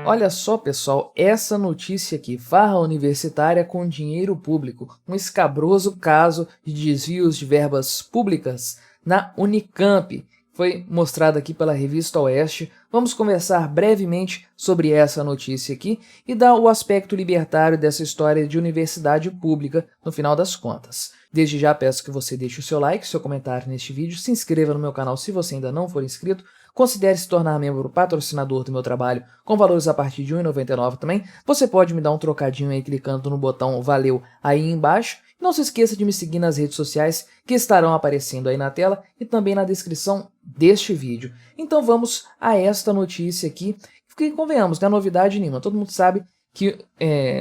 Olha só, pessoal, essa notícia aqui, farra universitária com dinheiro público, um escabroso caso de desvios de verbas públicas na Unicamp, foi mostrado aqui pela Revista Oeste. Vamos conversar brevemente sobre essa notícia aqui e dar o aspecto libertário dessa história de universidade pública no final das contas. Desde já peço que você deixe o seu like, seu comentário neste vídeo, se inscreva no meu canal se você ainda não for inscrito, considere se tornar membro patrocinador do meu trabalho com valores a partir de R$ 1,99 também. Você pode me dar um trocadinho aí clicando no botão valeu aí embaixo. Não se esqueça de me seguir nas redes sociais que estarão aparecendo aí na tela e também na descrição deste vídeo. Então vamos a esta notícia aqui, que convenhamos, não é novidade nenhuma, todo mundo sabe que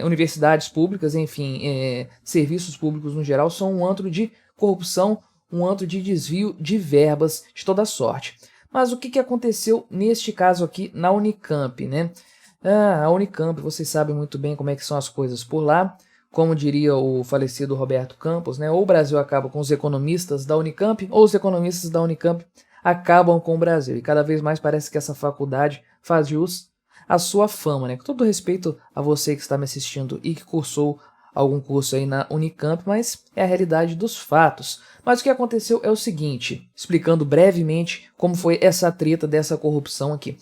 universidades públicas, enfim, serviços públicos no geral, são um antro de corrupção, um antro de desvio de verbas de toda sorte. Mas o que aconteceu neste caso aqui na Unicamp, né? A Unicamp, vocês sabem muito bem como é que são as coisas por lá. Como diria o falecido Roberto Campos, né? Ou o Brasil acaba com os economistas da Unicamp, ou os economistas da Unicamp acabam com o Brasil. E cada vez mais parece que essa faculdade faz jus à sua fama, né? Com todo respeito a você que está me assistindo e que cursou algum curso aí na Unicamp, mas é a realidade dos fatos. Mas o que aconteceu é o seguinte, explicando brevemente como foi essa treta dessa corrupção aqui.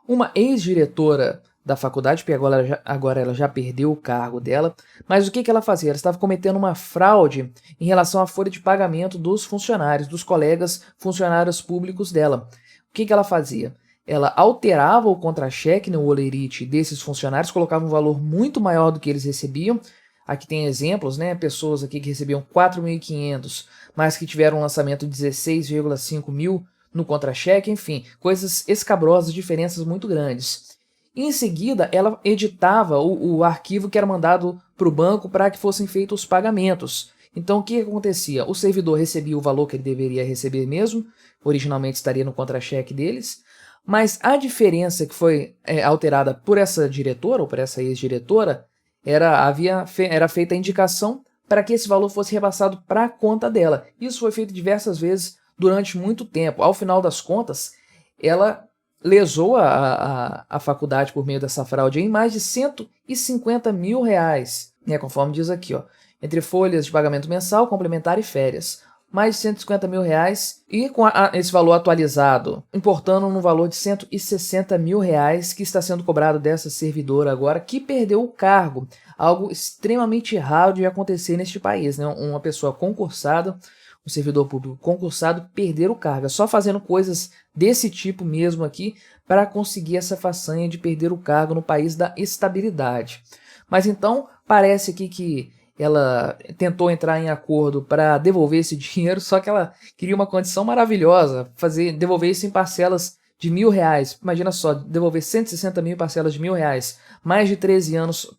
Uma ex-diretora da faculdade, porque agora ela já perdeu o cargo dela, mas o que ela fazia? Ela estava cometendo uma fraude em relação à folha de pagamento dos funcionários, dos colegas funcionários públicos dela. O que ela fazia? Ela alterava o contra-cheque no holerite desses funcionários, colocava um valor muito maior do que eles recebiam. Aqui tem exemplos, né? Pessoas aqui que recebiam 4.500, mas que tiveram um lançamento de 16,5 mil no contra-cheque, enfim, coisas escabrosas, diferenças muito grandes. Em seguida, ela editava o arquivo que era mandado para o banco para que fossem feitos os pagamentos. Então, o que acontecia? O servidor recebia o valor que ele deveria receber mesmo, originalmente estaria no contra-cheque deles, mas a diferença que foi alterada por essa diretora, ou por essa ex-diretora, era feita a indicação para que esse valor fosse repassado para a conta dela. Isso foi feito diversas vezes durante muito tempo. Ao final das contas, ela lesou a faculdade por meio dessa fraude em mais de 150 mil reais, né, conforme diz aqui, ó, entre folhas de pagamento mensal, complementar e férias. Mais de 150 mil reais e com esse valor atualizado, importando no valor de 160 mil reais que está sendo cobrado dessa servidora agora, que perdeu o cargo. Algo extremamente raro de acontecer neste país, né? Uma pessoa concursada, um servidor público concursado, perder o cargo. É só fazendo coisas desse tipo mesmo aqui para conseguir essa façanha de perder o cargo no país da estabilidade. Mas então, parece aqui que ela tentou entrar em acordo para devolver esse dinheiro, só que ela queria uma condição maravilhosa, devolver isso em parcelas de R$ 1.000. Imagina só, devolver 160 mil parcelas de R$ 1.000, mais de 13 anos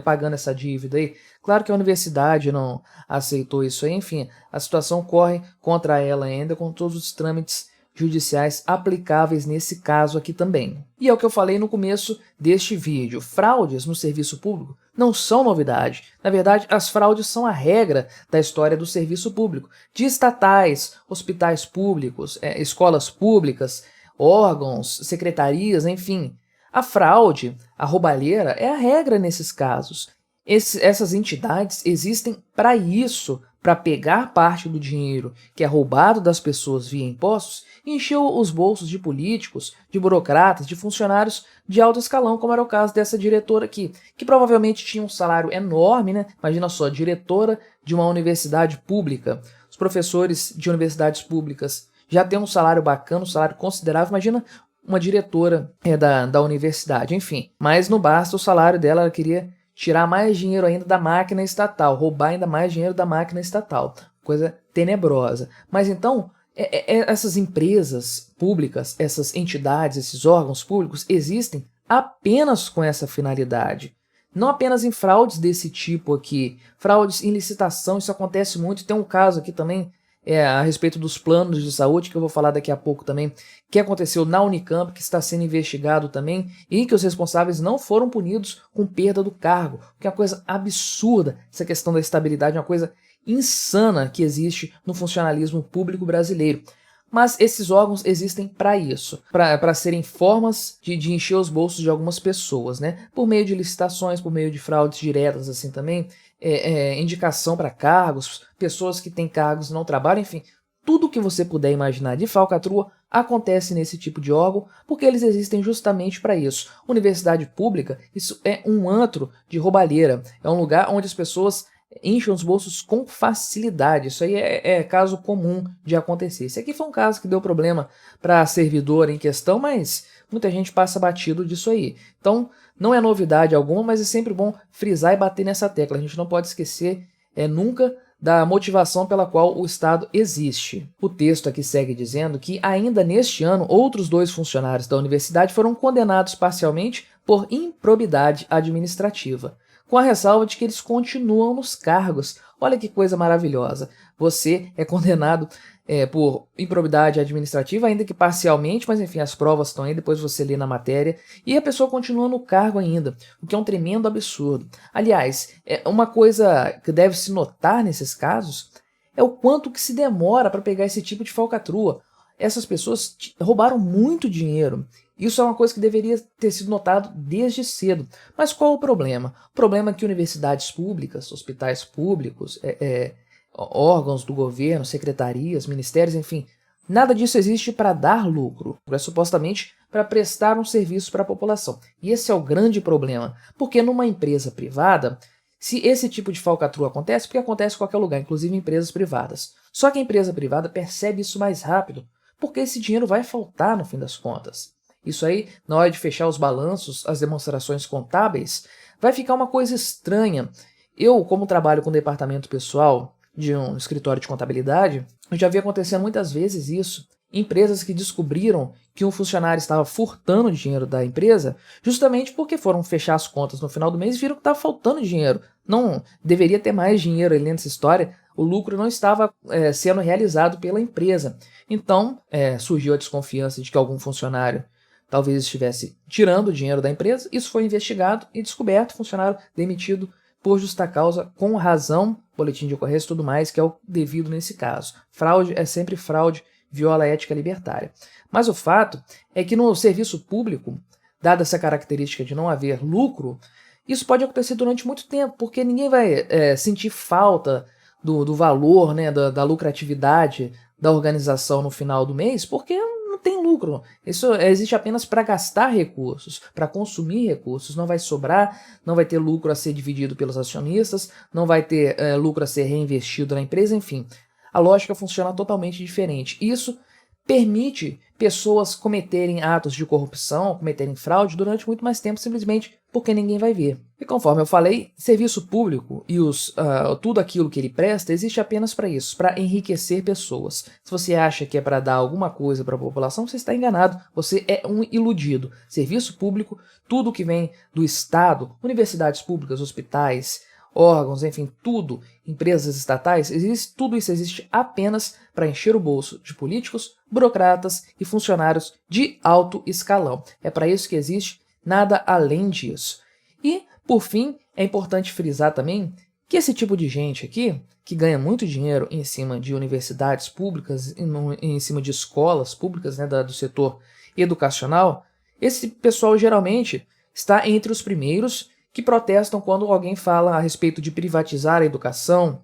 pagando essa dívida aí. Claro que a universidade não aceitou isso aí, enfim, a situação corre contra ela ainda, com todos os trâmites judiciais aplicáveis nesse caso aqui também. E é o que eu falei no começo deste vídeo, fraudes no serviço público não são novidade. Na verdade, as fraudes são a regra da história do serviço público, de estatais, hospitais públicos, escolas públicas, órgãos, secretarias, enfim. A fraude, a roubalheira, é a regra nesses casos. Essas entidades existem para isso, para pegar parte do dinheiro que é roubado das pessoas via impostos e encher os bolsos de políticos, de burocratas, de funcionários de alto escalão, como era o caso dessa diretora aqui, que provavelmente tinha um salário enorme, né? Imagina só, diretora de uma universidade pública. Os professores de universidades públicas já têm um salário bacana, um salário considerável. Imagina uma diretora da universidade, enfim. Mas não basta o salário dela, ela queria tirar mais dinheiro ainda da máquina estatal, roubar ainda mais dinheiro da máquina estatal. Coisa tenebrosa. Mas então, essas empresas públicas, essas entidades, esses órgãos públicos existem apenas com essa finalidade. Não apenas em fraudes desse tipo aqui, fraudes em licitação, isso acontece muito. Tem um caso aqui também a respeito dos planos de saúde, que eu vou falar daqui a pouco também, que aconteceu na Unicamp, que está sendo investigado também, e que os responsáveis não foram punidos com perda do cargo, que é uma coisa absurda. Essa questão da estabilidade é uma coisa insana que existe no funcionalismo público brasileiro. Mas esses órgãos existem para isso, para serem formas de encher os bolsos de algumas pessoas, né? Por meio de licitações, por meio de fraudes diretas assim também, indicação para cargos, pessoas que têm cargos e não trabalham, enfim, tudo que você puder imaginar de falcatrua acontece nesse tipo de órgão, porque eles existem justamente para isso. Universidade pública, isso é um antro de roubalheira, é um lugar onde as pessoas enchem os bolsos com facilidade. Isso aí é caso comum de acontecer. Esse aqui foi um caso que deu problema para a servidora em questão, mas muita gente passa batido disso aí. Então, não é novidade alguma, mas é sempre bom frisar e bater nessa tecla. A gente não pode esquecer nunca da motivação pela qual o Estado existe. O texto aqui segue dizendo que ainda neste ano, outros 2 funcionários da universidade foram condenados parcialmente por improbidade administrativa, com a ressalva de que eles continuam nos cargos. Olha que coisa maravilhosa. Você é condenado por improbidade administrativa, ainda que parcialmente, mas enfim, as provas estão aí, depois você lê na matéria, e a pessoa continua no cargo ainda, o que é um tremendo absurdo. Aliás, uma coisa que deve se notar nesses casos é o quanto que se demora para pegar esse tipo de falcatrua. Essas pessoas roubaram muito dinheiro. Isso é uma coisa que deveria ter sido notado desde cedo. Mas qual o problema? O problema é que universidades públicas, hospitais públicos, órgãos do governo, secretarias, ministérios, enfim, nada disso existe para dar lucro. É supostamente para prestar um serviço para a população. E esse é o grande problema. Porque numa empresa privada, se esse tipo de falcatrua acontece, porque acontece em qualquer lugar, inclusive em empresas privadas. Só que a empresa privada percebe isso mais rápido, porque esse dinheiro vai faltar no fim das contas. Isso aí, na hora de fechar os balanços, as demonstrações contábeis, vai ficar uma coisa estranha. Eu, como trabalho com departamento pessoal de um escritório de contabilidade, eu já vi acontecendo muitas vezes isso. Empresas que descobriram que um funcionário estava furtando dinheiro da empresa justamente porque foram fechar as contas no final do mês e viram que estava faltando dinheiro. Não deveria ter mais dinheiro ali nessa história, o lucro não estava sendo realizado pela empresa. Então, surgiu a desconfiança de que algum funcionário talvez estivesse tirando o dinheiro da empresa. Isso foi investigado e descoberto, funcionário demitido por justa causa, com razão, boletim de ocorrência e tudo mais, que é o devido nesse caso. Fraude é sempre fraude, viola a ética libertária. Mas o fato é que no serviço público, dada essa característica de não haver lucro, isso pode acontecer durante muito tempo, porque ninguém vai sentir falta do valor, né, da lucratividade da organização no final do mês, porque não tem lucro. Isso existe apenas para gastar recursos, para consumir recursos. Não vai sobrar, não vai ter lucro a ser dividido pelos acionistas, não vai ter lucro a ser reinvestido na empresa, enfim. A lógica funciona totalmente diferente. Isso permite pessoas cometerem atos de corrupção, cometerem fraude durante muito mais tempo, simplesmente porque ninguém vai ver. E conforme eu falei, serviço público e tudo aquilo que ele presta existe apenas para isso, para enriquecer pessoas. Se você acha que é para dar alguma coisa para a população, você está enganado, você é um iludido. Serviço público, tudo que vem do Estado, universidades públicas, hospitais, órgãos, enfim, tudo, empresas estatais, tudo isso existe apenas para encher o bolso de políticos, burocratas e funcionários de alto escalão. É para isso que existe, nada além disso. E, por fim, é importante frisar também que esse tipo de gente aqui, que ganha muito dinheiro em cima de universidades públicas, em cima de escolas públicas, né, do setor educacional, esse pessoal geralmente está entre os primeiros que protestam quando alguém fala a respeito de privatizar a educação,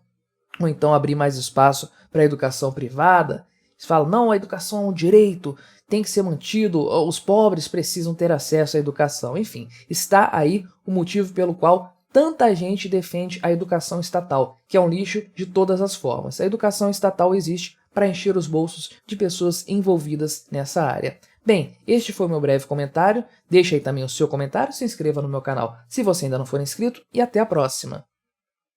ou então abrir mais espaço para a educação privada. Eles falam, não, a educação é um direito, tem que ser mantido, os pobres precisam ter acesso à educação. Enfim, está aí o motivo pelo qual tanta gente defende a educação estatal, que é um lixo de todas as formas. A educação estatal existe para encher os bolsos de pessoas envolvidas nessa área. Bem, este foi o meu breve comentário. Deixe aí também o seu comentário, se inscreva no meu canal se você ainda não for inscrito e até a próxima.